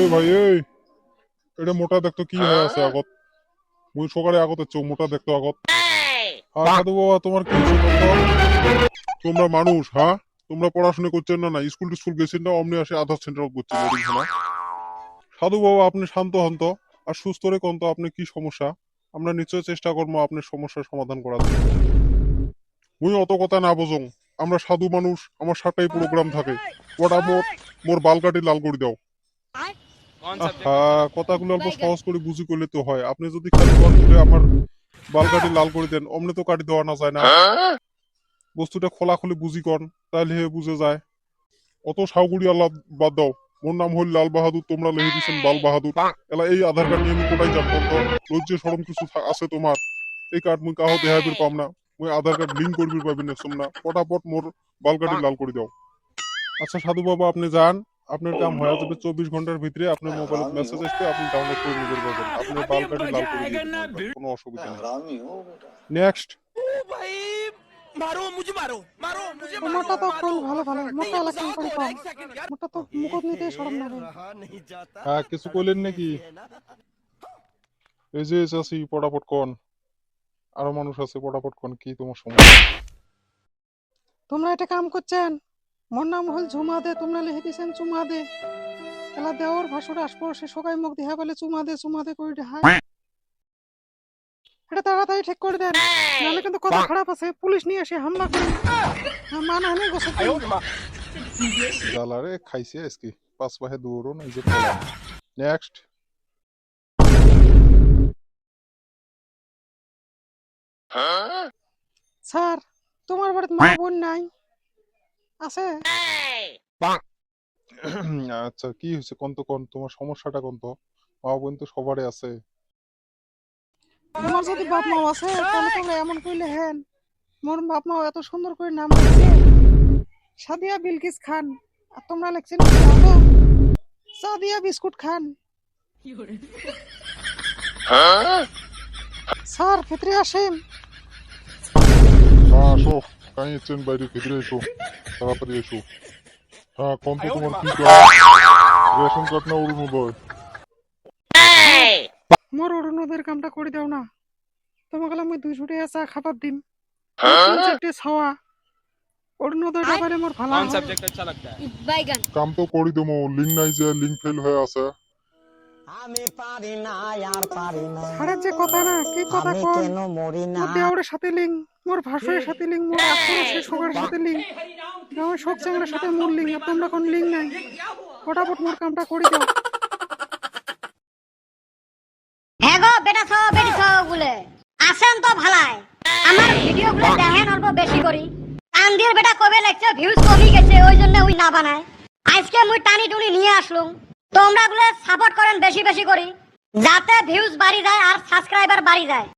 এই ভাই এই, এটা মোটা দেখতো কি হয়ে আছে আগত? মুই সকালে আগত হচ্ছে মোটা দেখতো আগত। হ্যাঁ সাধু বাবা, তোমার কি হয়েছে বলতো? তোমরা মানুষ, হ্যাঁ? তোমরা পড়াশোনা করছেন না? স্কুল টিস্কুল গেছেন না? অমনি আসে আধার সেন্টার করছেন এরকম না? সাধু বাবা, আপনি শান্ত হন তো, আর সুস্থ রে কোন তো আপনি কি সমস্যা? আমরা নিশ্চয় চেষ্টা করবো আপনার সমস্যার সমাধান করার জন্য। মুই অত কথা না বোঝং, আমরা সাধু মানুষ, আমার সাতটাই প্রোগ্রাম থাকে। ওটা মোর বাল কাটি লাল করে দাও। কথাগুলো অল্প সহজ করে বুঝি করলে তো হয়। আপনি যদি খালি করে আমার বাল কাটি লাল করে দেন, অমনি তো কাটি দেওয়া না যায় না। বস্তুটা খোলাখুলি বুঝি কন, তাহলে হে বুঝে যায়। অত সাউগুড়ি আল্লাহ বাদ দাও। মোর নাম হল লাল বাহাদুর, তোমরা লিখে দিচ্ছেন বাল বাহাদুর। এলা এই আধার কার্ড নিয়ে আমি কোথায় যাব বলতো? লজ্জা সরম কিছু আছে তোমার? এই কার্ড মুই কাহো দেখাইবির পাম না। মুই আধার কার্ড লিঙ্ক করবির পাবি না না। পটাপট মোর বাল কাটি লাল করে দাও। আচ্ছা সাধু বাবা, আপনি যান। আপনার কাম হয়ে যাবে 24 ঘন্টার ভিতরে। আপনার মোবাইলে মেসেজ আসবে, আপনি ডাউনলোড করে নিতে পারবেন। আপনার বাল কাটি লাল করে দিয়ে দেবেন, কোনো অসুবিধা নেই। নেক্সট। মোটা তো কোন ভালো ভালো মোটা এলাকান করে কম মোটা তো মুকুট নিতে সরম না রে। হ্যাঁ, কিছু কইলেন নাকি? এই যে চাষি, পটাপট কন। আরো মানুষ আছে, পটাপট কন, কি তোমার সমস্যা? তোমরা এটা কাম করছেন, মোর নাম হল ঝুমা দে, তোমরা লিখে দিছেন চুমা দে। এলা দেওয়ার ভাষুর আসপর সে সবাই মুখ দেখা বলে চুমা দে করে দেখায়। এটা তাড়াতাড়ি ঠিক করে দেন, নাহলে কিন্তু কথা খারাপ আছে, পুলিশ নিয়ে এসে হামলা করে মানহানি গোসল জালারে খাইছে আজকে। 5 পাহে দৌড়ো না, এই যে নেক্সট। স্যার। তোমার বাড়িতে মা বোন নাই? আছে। আচ্ছা, কি হয়েছে কোন তো, কোন তোমার সমস্যাটা কোন তো? মা বোন তো সবারই আছে। তোমার যদি বাপ মাও আছে তাহলে তোমরা এমন কইলে হেন। মোর বাপ মাও এত সুন্দর করে নাম রাখছে সাদিয়া বিলকিস খান, আর তোমরা লিখছেন কি হতো? সাদিয়া বিস্কুট খান। স্যার ভিতরে আসেন। হ্যাঁ আসো, কাই এসছেন বাইরে, ভিতরে এসো, তাড়াতাড়ি এসো। হ্যাঁ কোন তো তোমার কি কাজ? রেশন কার্ড না অরুণোদয়? মোর অরুণোদয়ের কামটা করে দাও না। তোমাকে আমি 200 টাকা চা খাবার দিম, 3-4টে ছাওয়া। অরুণোদয়টা পাইলে মোর ভালো হয়। কাম তো করি দেবো, লিঙ্ক নাই যে, লিঙ্ক ফেল হয়ে আছে। আমি পারি না আর পারি না, ছাড়ের যে কথা না, কি কথা আমি কোন? কেন মরি না? মোর দেওরের সাথে লিঙ্ক, মোর ভাসুরের সাথে লিঙ্ক, মোর আত্মরসের সবার সাথে লিঙ্ক, আমার শোক চাংড়ার সাথে মোর লিঙ্ক, আর তোমরা কোন লিঙ্ক নাই। ফটাফট মোর কামটা করে দাও। হ্যাঁ গো বেটা সহ বেটি সহ গুলে আসেন তো ভালাই, আমার ভিডিও গুলো দেখেন অল্প বেশি করি। কান্দির বেটা কবে লেখছে ভিউজ কমই গেছে, ওই জন্য ওই না বানায়। আজকে মুই টানি টুনি নিয়ে আসলুম, তোমরা গুলো সাপোর্ট করেন বেশি বেশি করি, যাতে ভিউজ বাড়ি যায় আর সাবস্ক্রাইবার বাড়ি যায়।